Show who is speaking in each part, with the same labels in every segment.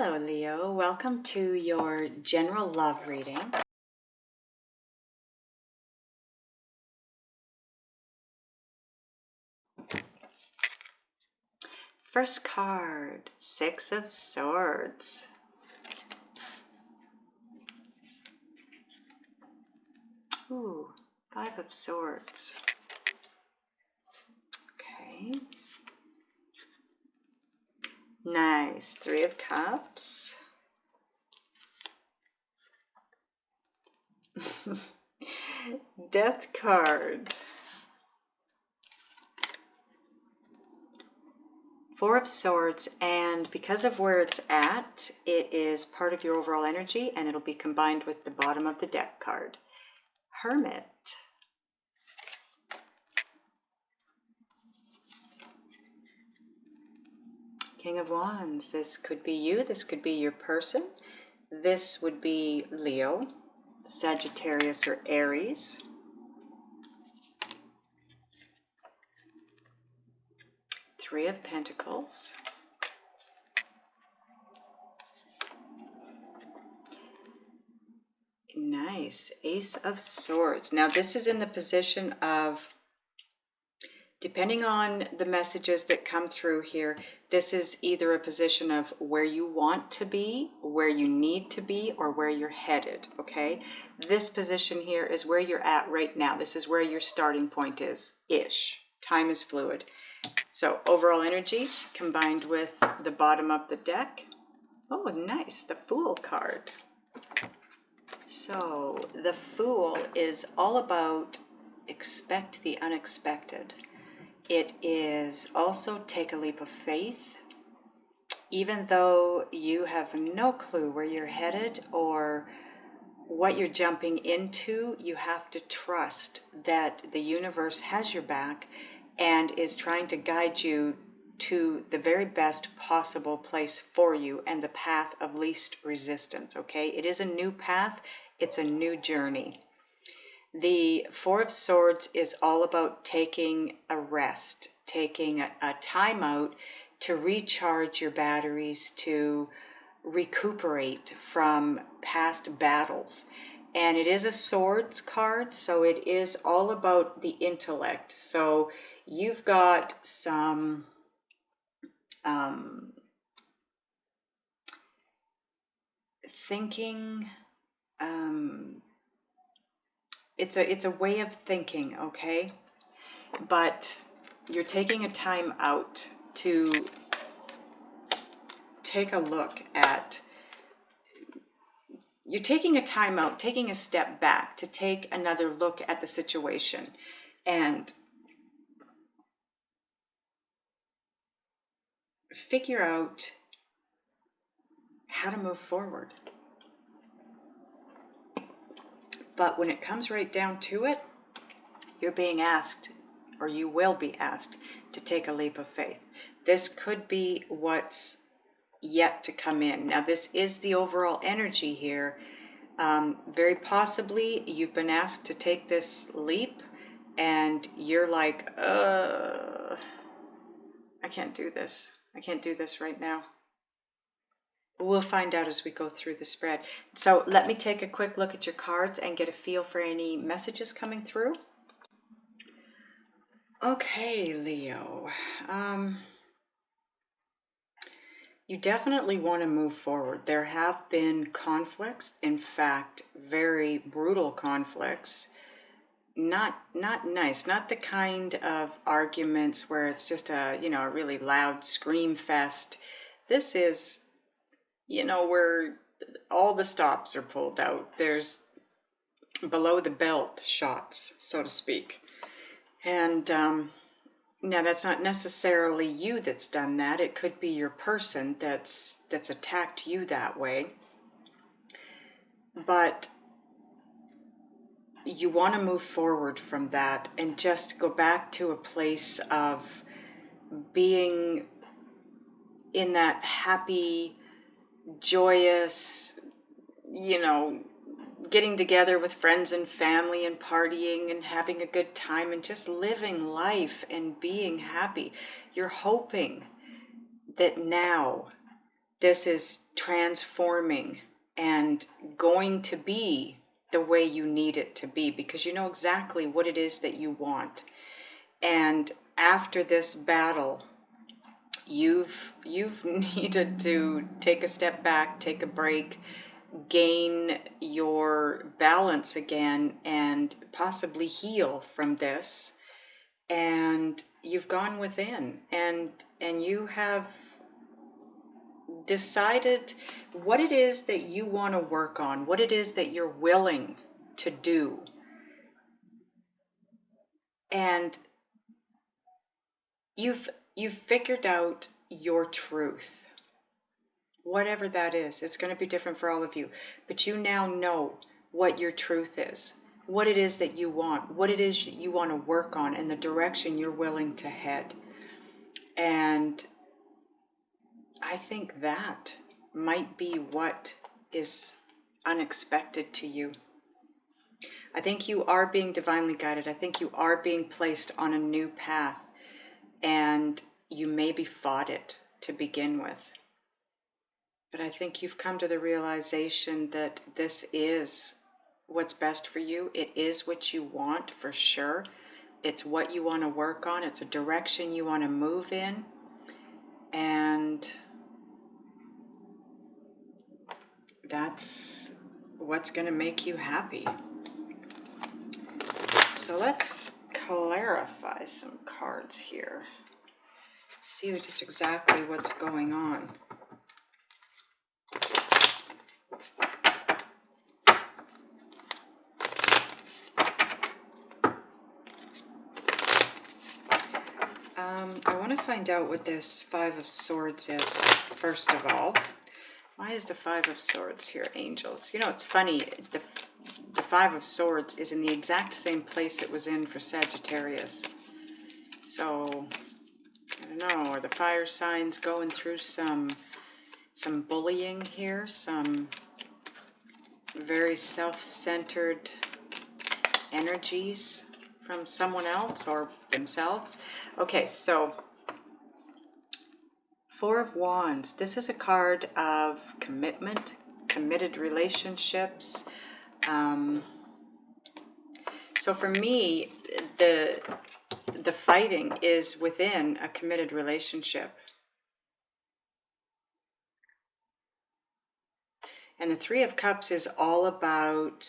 Speaker 1: Hello, Leo. Welcome to your general love reading. First card, Six of Swords. Ooh, Five of Swords. Okay. Nice. Three of Cups. Death card. Four of Swords, and because of where it's at, it is part of your overall energy, and it'll be combined with the bottom of the deck card. Hermit. King of Wands. This could be you. This could be your person. This would be Leo, Sagittarius, or Aries. Three of Pentacles. Nice. Ace of Swords. Now this is in the position of, depending on the messages that come through here, this is either a position of where you want to be, where you need to be, or where you're headed, okay? This position here is where you're at right now. This is where your starting point is-ish. Time is fluid. So overall energy combined with the bottom of the deck. Oh, nice. The Fool card. So the Fool is all about expect the unexpected. It is also take a leap of faith. Even though you have no clue where you're headed or what you're jumping into, you have to trust that the universe has your back and is trying to guide you to the very best possible place for you and the path of least resistance, okay? It is a new path. It's a new journey. The Four of Swords is all about taking a rest, taking a time out to recharge your batteries, to recuperate from past battles. And it is a swords card, so it is all about the intellect. So you've got some thinking, it's a way of thinking, okay? But you're taking a time out to take a look at, you're taking a time out, taking a step back to take another look at the situation and figure out how to move forward. But when it comes right down to it, you're being asked, or you will be asked, to take a leap of faith. This could be what's yet to come in. Now, this is the overall energy here. Very possibly you've been asked to take this leap and you're like, I can't do this. I can't do this right now. We'll find out as we go through the spread. So let me take a quick look at your cards and get a feel for any messages coming through. Okay, Leo. You definitely want to move forward. There have been conflicts, in fact, very brutal conflicts. Not nice, not the kind of arguments where it's just a really loud scream fest. This is, where all the stops are pulled out. There's below the belt shots, so to speak. And now that's not necessarily you that's done that. It could be your person that's attacked you that way. But you want to move forward from that and just go back to a place of being in that happy, joyous, getting together with friends and family and partying and having a good time and just living life and being happy. You're hoping that now this is transforming and going to be the way you need it to be, because you know exactly what it is that you want. And after this battle, you've needed to take a step back, take a break, gain your balance again, and possibly heal from this. And you've gone within, and you have decided what it is that you want to work on, what it is that you're willing to do. And you've figured out your truth, whatever that is. It's going to be different for all of you, but you now know what your truth is, what it is that you want, what it is that you want to work on, and the direction you're willing to head. And I think that might be what is unexpected to you. I think you are being divinely guided. I think you are being placed on a new path, and you maybe fought it to begin with. But I think you've come to the realization that this is what's best for you. It is what you want for sure. It's what you want to work on. It's a direction you want to move in. And that's what's going to make you happy. So let's clarify some cards here. See just exactly what's going on. I want to find out what this Five of Swords is, first of all. Why is the Five of Swords here, angels? You know, it's funny. The Five of Swords is in the exact same place it was in for Sagittarius. So, I don't know, are the fire signs going through some bullying here? Some very self-centered energies from someone else or themselves? Okay, so Four of Wands. This is a card of commitment, committed relationships. So for me, the fighting is within a committed relationship. And the Three of Cups is all about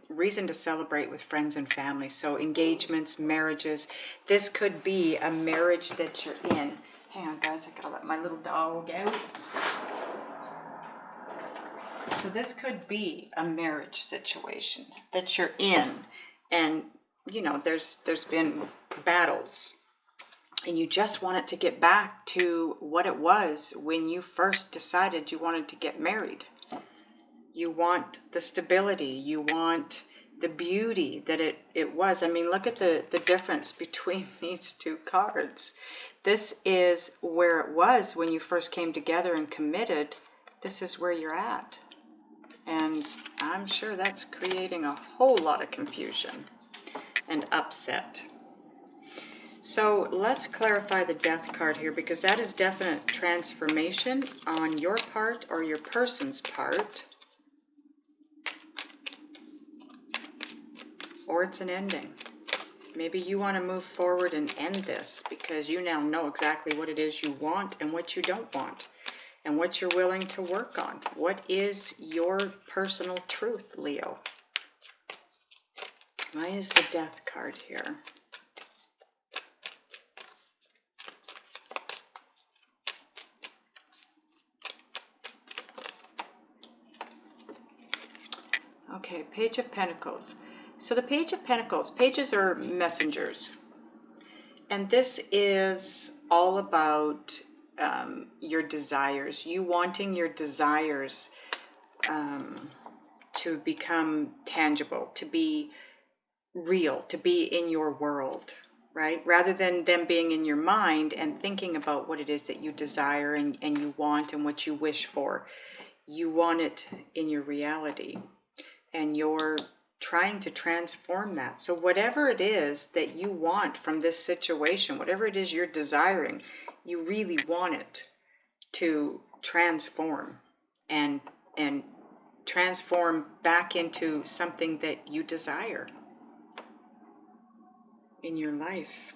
Speaker 1: reason to celebrate with friends and family. So engagements, marriages. This could be a marriage that you're in. Hang on, guys. I gotta let my little dog out. So this could be a marriage situation that you're in. And, you know, there's been battles. And you just want it to get back to what it was when you first decided you wanted to get married. You want the stability. You want the beauty that it was. I mean, look at the difference between these two cards. This is where it was when you first came together and committed. This is where you're at. And I'm sure that's creating a whole lot of confusion and upset. So let's clarify the Death card here, because that is definite transformation on your part or your person's part. Or it's an ending. Maybe you want to move forward and end this because you now know exactly what it is you want and what you don't want, and what you're willing to work on. What is your personal truth, Leo? Why is the Death card here? Okay, Page of Pentacles. So the Page of Pentacles, pages are messengers. And this is all about your desires, you wanting your desires to become tangible, to be real, to be in your world, right? Rather than them being in your mind and thinking about what it is that you desire and you want and what you wish for. You want it in your reality, and you're trying to transform that. So whatever it is that you want from this situation, whatever it is you're desiring, you really want it to transform and transform back into something that you desire in your life.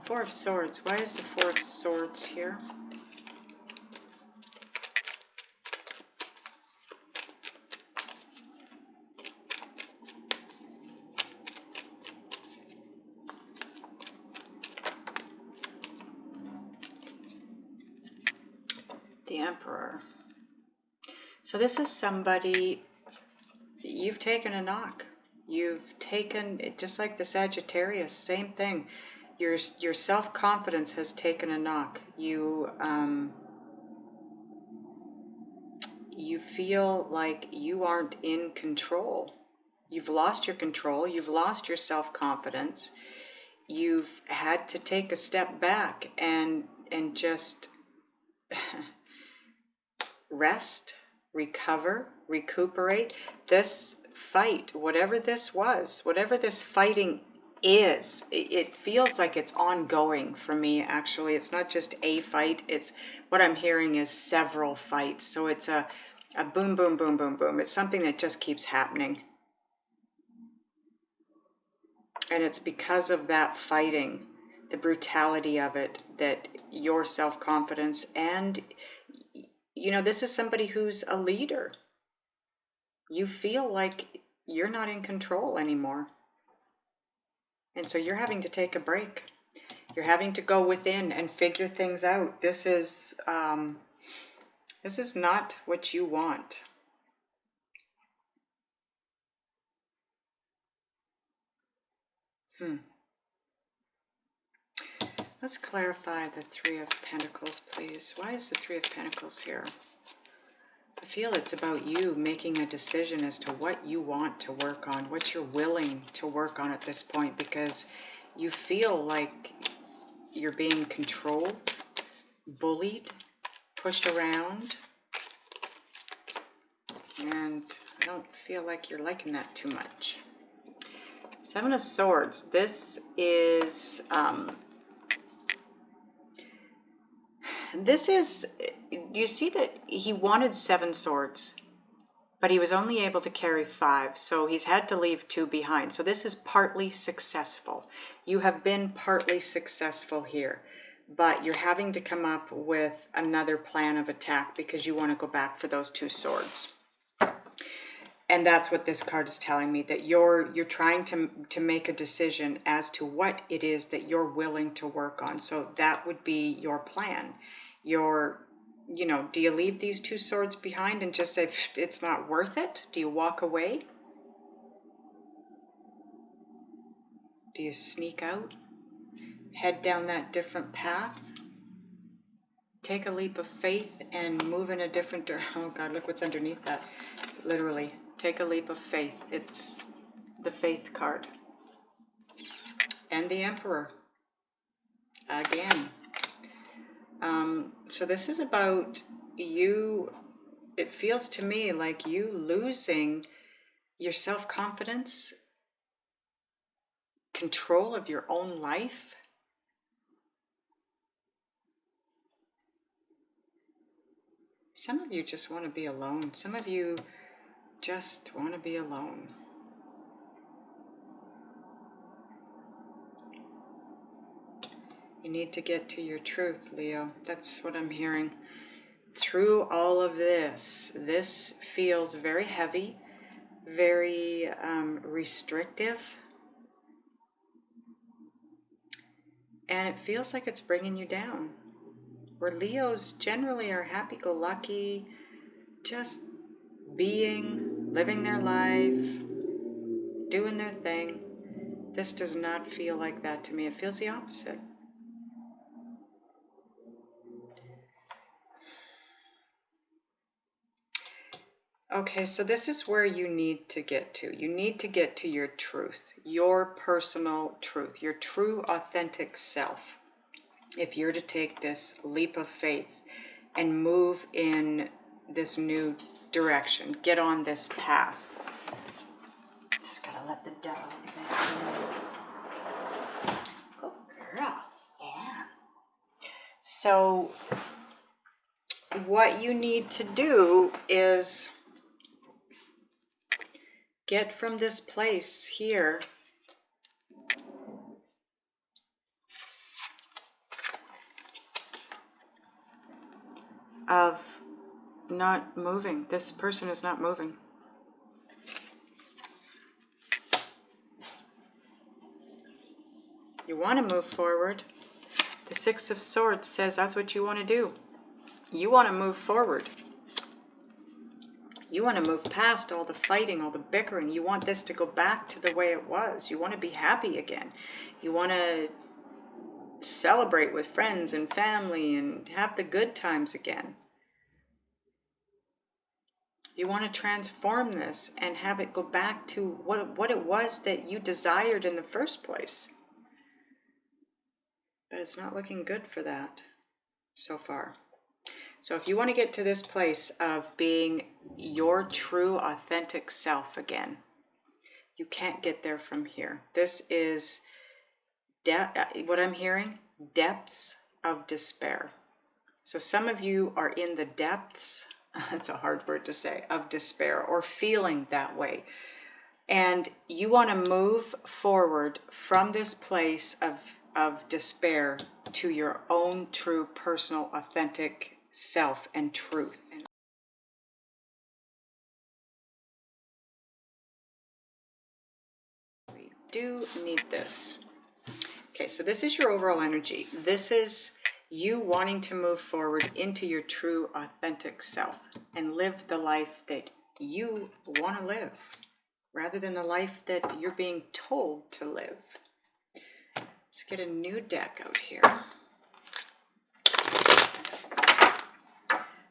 Speaker 1: Four of Swords. Why is the Four of Swords here? The Emperor. So this is somebody, you've taken a knock. You've taken, just like the Sagittarius, same thing. Your self-confidence has taken a knock. You feel like you aren't in control. You've lost your control. You've lost your self-confidence. You've had to take a step back and just rest, recover, recuperate. This fight, whatever this was, whatever this fighting is, it feels like it's ongoing for me. Actually, it's not just a fight. It's, what I'm hearing is several fights. So it's a boom, boom, boom, boom, boom. It's something that just keeps happening. And it's because of that fighting, the brutality of it, that your self-confidence, and you know, this is somebody who's a leader. You feel like you're not in control anymore. And so you're having to take a break. You're having to go within and figure things out. This is not what you want. Let's clarify the Three of Pentacles, please. Why is the Three of Pentacles here? I feel it's about you making a decision as to what you want to work on, what you're willing to work on at this point, because you feel like you're being controlled, bullied, pushed around, and I don't feel like you're liking that too much. Seven of Swords. This is do you see that he wanted 7 swords, but he was only able to carry 5, so he's had to leave 2 behind. So this is partly successful. You have been partly successful here, but you're having to come up with another plan of attack because you want to go back for those 2 swords. And that's what this card is telling me, that you're trying to make a decision as to what it is that you're willing to work on. So that would be your plan. You know, do you leave these 2 swords behind and just say, it's not worth it? Do you walk away? Do you sneak out? Head down that different path? Take a leap of faith and move in a different direction? Oh God, look what's underneath that. Literally, take a leap of faith. It's the Faith card. And the Emperor. Again. So this is about you. It feels to me like you losing your self-confidence, control of your own life. Some of you just want to be alone. Some of you just want to be alone. You need to get to your truth, Leo. That's what I'm hearing. Through all of this feels very heavy, very restrictive. And it feels like it's bringing you down. Where Leos generally are happy-go-lucky, just being, living their life, doing their thing. This does not feel like that to me. It feels the opposite. Okay, so this is where you need to get to. You need to get to your truth, your personal truth, your true, authentic self. If you're to take this leap of faith and move in this new direction, get on this path. Just gotta let the devil back in. Good girl. Yeah. So, what you need to do is get from this place here of not moving. This person is not moving. You want to move forward. The Six of Swords says that's what you want to do. You want to move forward. You want to move past all the fighting, all the bickering. You want this to go back to the way it was. You want to be happy again. You want to celebrate with friends and family and have the good times again. You want to transform this and have it go back to what it was that you desired in the first place. But it's not looking good for that so far. So if you want to get to this place of being your true, authentic self again, you can't get there from here. This is what I'm hearing, depths of despair. So some of you are in the depths, that's a hard word to say, of despair, or feeling that way. And you want to move forward from this place of despair to your own true, personal, authentic self and truth. We do need this. Okay, so this is your overall energy. This is you wanting to move forward into your true, authentic self and live the life that you want to live, rather than the life that you're being told to live. Let's get a new deck out here.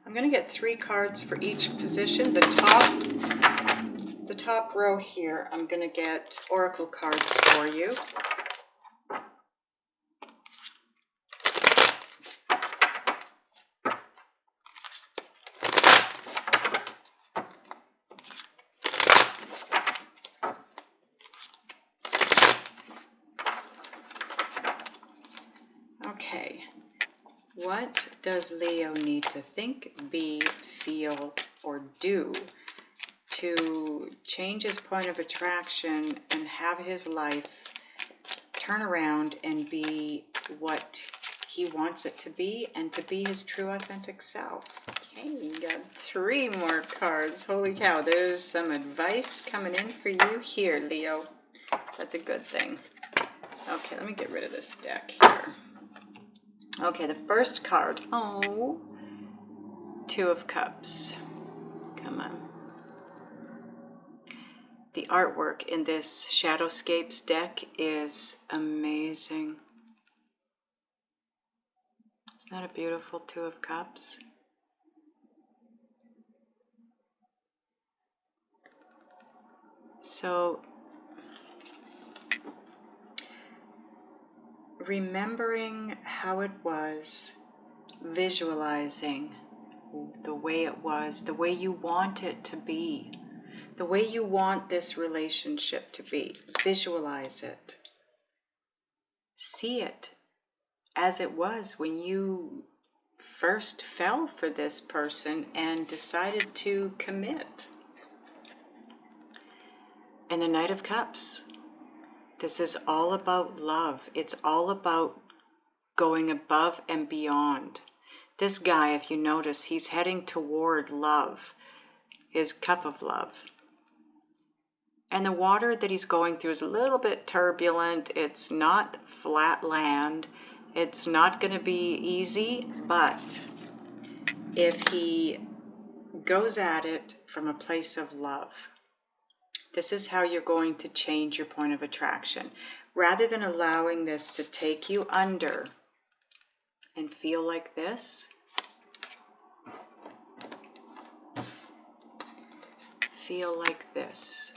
Speaker 1: I'm going to get 3 cards for each position. The top row here, I'm going to get oracle cards for you. Okay, what does Leo need to think, be, feel, or do to change his point of attraction and have his life turn around and be what he wants it to be, and to be his true, authentic self? Okay, you got 3 more cards. Holy cow, there's some advice coming in for you here, Leo. That's a good thing. Okay, let me get rid of this deck here. Okay, the first card. Oh, 2 of Cups. Come on. The artwork in this Shadowscapes deck is amazing. Isn't that a beautiful 2 of Cups? So, remembering how it was, visualizing the way it was, the way you want it to be, the way you want this relationship to be. Visualize it. See it as it was when you first fell for this person and decided to commit. And the Knight of Cups. This is all about love. It's all about going above and beyond. This guy, if you notice, he's heading toward love, his cup of love. And the water that he's going through is a little bit turbulent. It's not flat land. It's not going to be easy, but if he goes at it from a place of love, this is how you're going to change your point of attraction. Rather than allowing this to take you under and feel like this, feel like this.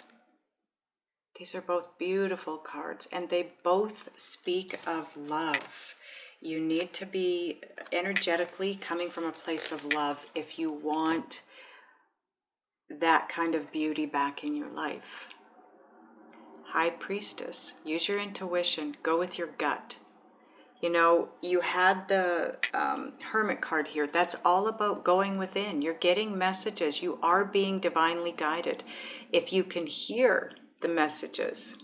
Speaker 1: These are both beautiful cards, and they both speak of love. You need to be energetically coming from a place of love if you want that kind of beauty back in your life. High Priestess, use your intuition, go with your gut. You know, you had the Hermit card here. That's all about going within. You're getting messages. You are being divinely guided. If you can hear the messages,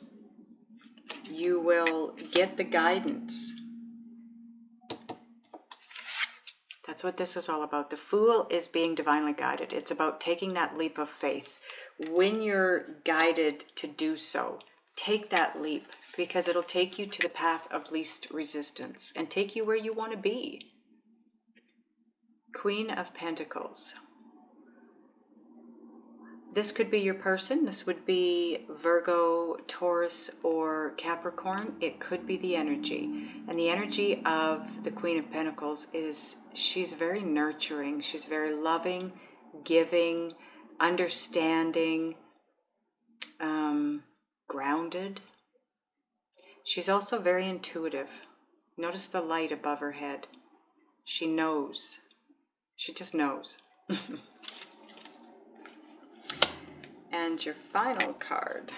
Speaker 1: you will get the guidance. That's what this is all about. The Fool is being divinely guided. It's about taking that leap of faith. When you're guided to do so, take that leap, because it'll take you to the path of least resistance and take you where you want to be. Queen of Pentacles. This could be your person. This would be Virgo, Taurus, or Capricorn. It could be the energy. And the energy of the Queen of Pentacles is she's very nurturing. She's very loving, giving, understanding, grounded. She's also very intuitive. Notice the light above her head. She knows. She just knows. And your final card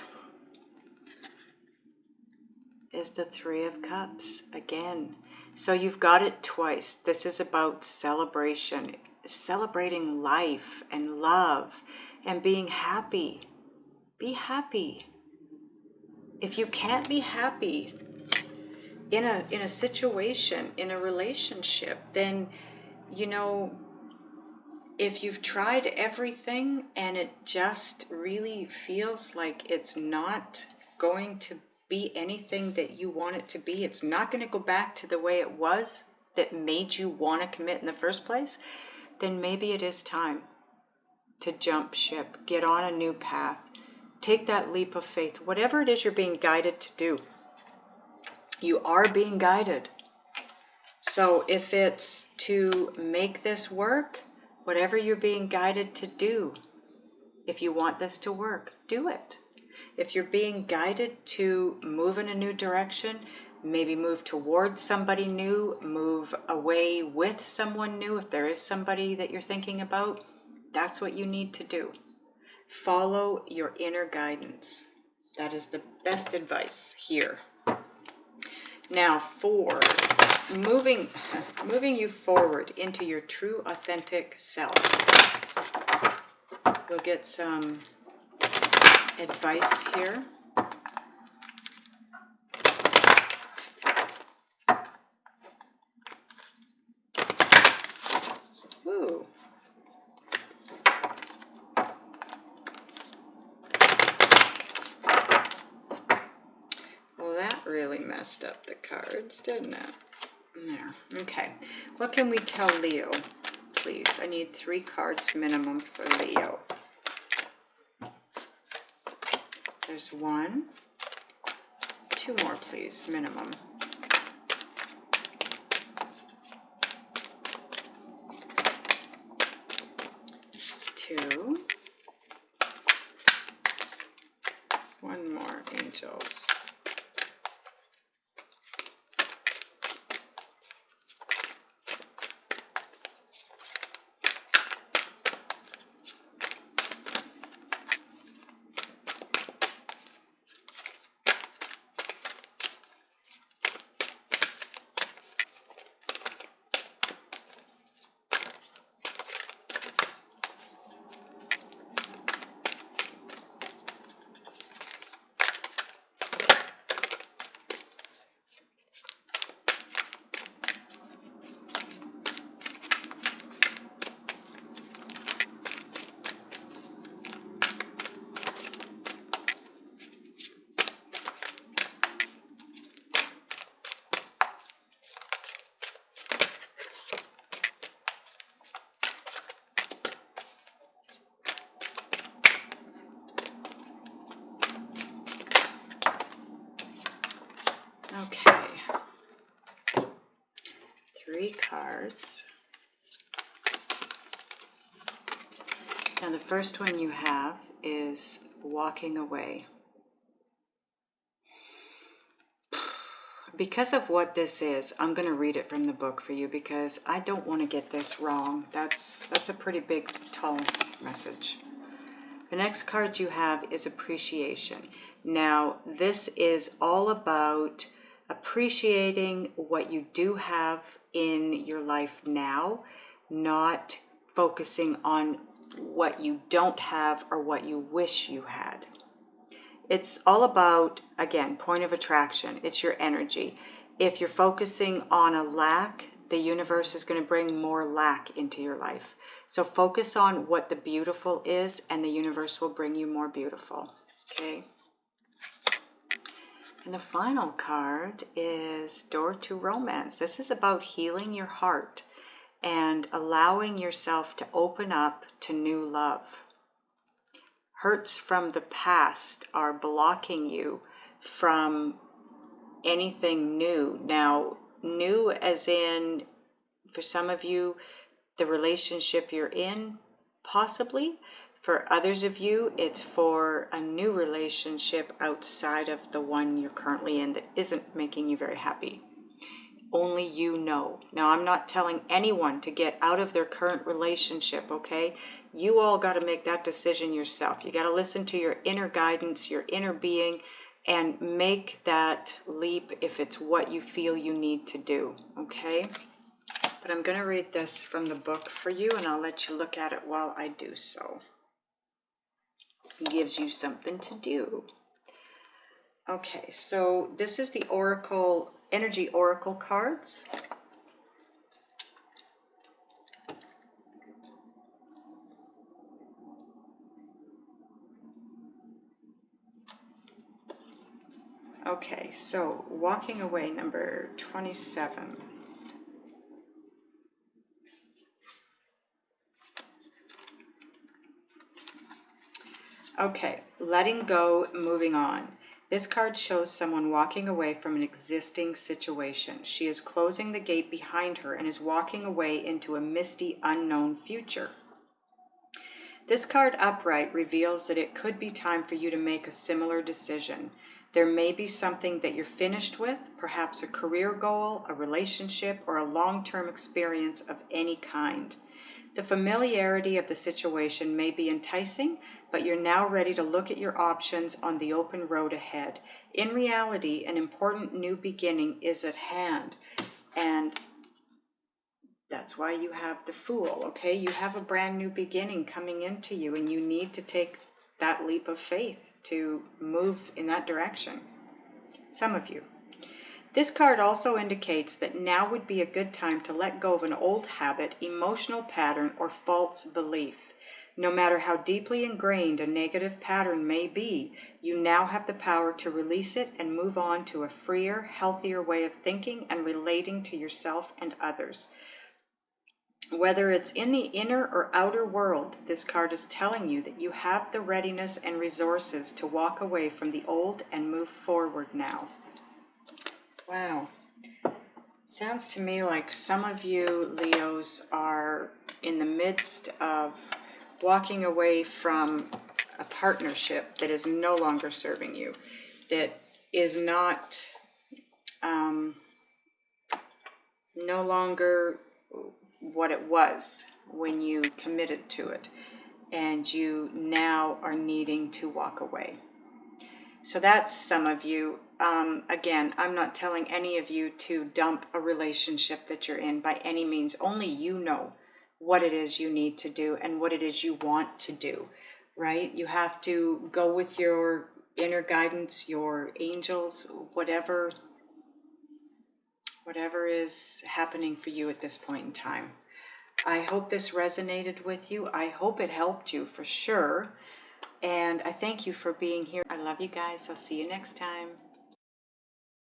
Speaker 1: is the Three of Cups again. So you've got it twice. This is about celebration, celebrating life and love and being happy. Be happy. If you can't be happy in a situation, in a relationship, then, you know, if you've tried everything and it just really feels like it's not going to be anything that you want it to be, it's not going to go back to the way it was that made you want to commit in the first place, then maybe it is time to jump ship, get on a new path, take that leap of faith. Whatever it is you're being guided to do, you are being guided. So if it's to make this work, whatever you're being guided to do, if you want this to work, do it. If you're being guided to move in a new direction, maybe move towards somebody new, move away with someone new, if there is somebody that you're thinking about, that's what you need to do. Follow your inner guidance. That is the best advice here. Now for moving you forward into your true authentic self. We'll get some advice here. Ooh. Well, that really messed up the cards, didn't it? There. Okay. What can we tell Leo, please? I need 3 cards minimum for Leo. There's 1. 2 more, please, minimum. 2. 1 more, angels. Okay, 3 cards. Now the first one you have is walking away. Because of what this is, I'm going to read it from the book for you because I don't want to get this wrong. That's a pretty big, tall message. The next card you have is appreciation. Now, this is all about appreciating what you do have in your life now, not focusing on what you don't have or what you wish you had. It's all about, again, point of attraction. It's your energy. If you're focusing on a lack, the universe is going to bring more lack into your life. So focus on what the beautiful is, and the universe will bring you more beautiful. Okay? And the final card is Door to Romance. This is about healing your heart and allowing yourself to open up to new love. Hurts from the past are blocking you from anything new. Now, new as in, for some of you, the relationship you're in, possibly. For others of you, it's for a new relationship outside of the one you're currently in that isn't making you very happy. Only you know. Now, I'm not telling anyone to get out of their current relationship, okay? You all got to make that decision yourself. You got to listen to your inner guidance, your inner being, and make that leap if it's what you feel you need to do, okay? But I'm going to read this from the book for you, and I'll let you look at it while I do so. It gives you something to do. Okay, so this is the Oracle, Energy Oracle cards. Okay, so walking away, number 27. Okay, letting go, moving on. This card shows someone walking away from an existing situation. She is closing the gate behind her and is walking away into a misty, unknown future. This card upright reveals that it could be time for you to make a similar decision. There may be something that you're finished with, perhaps a career goal, a relationship, or a long-term experience of any kind. The familiarity of the situation may be enticing, but you're now ready to look at your options on the open road ahead. In reality, an important new beginning is at hand, and that's why you have the Fool, okay? You have a brand new beginning coming into you, and you need to take that leap of faith to move in that direction. Some of you. This card also indicates that now would be a good time to let go of an old habit, emotional pattern, or false belief. No matter how deeply ingrained a negative pattern may be, you now have the power to release it and move on to a freer, healthier way of thinking and relating to yourself and others. Whether it's in the inner or outer world, this card is telling you that you have the readiness and resources to walk away from the old and move forward now. Wow. Sounds to me like some of you Leos are in the midst of walking away from a partnership that is no longer serving you, that is not no longer what it was when you committed to it, and you now are needing to walk away. So that's some of you. Again, I'm not telling any of you to dump a relationship that you're in by any means. Only you know what it is you need to do and what it is you want to do, right? You have to go with your inner guidance, your angels, whatever is happening for you at this point in time. I hope this resonated with you. I hope it helped you for sure. And I thank you for being here. I love you guys. I'll see you next time.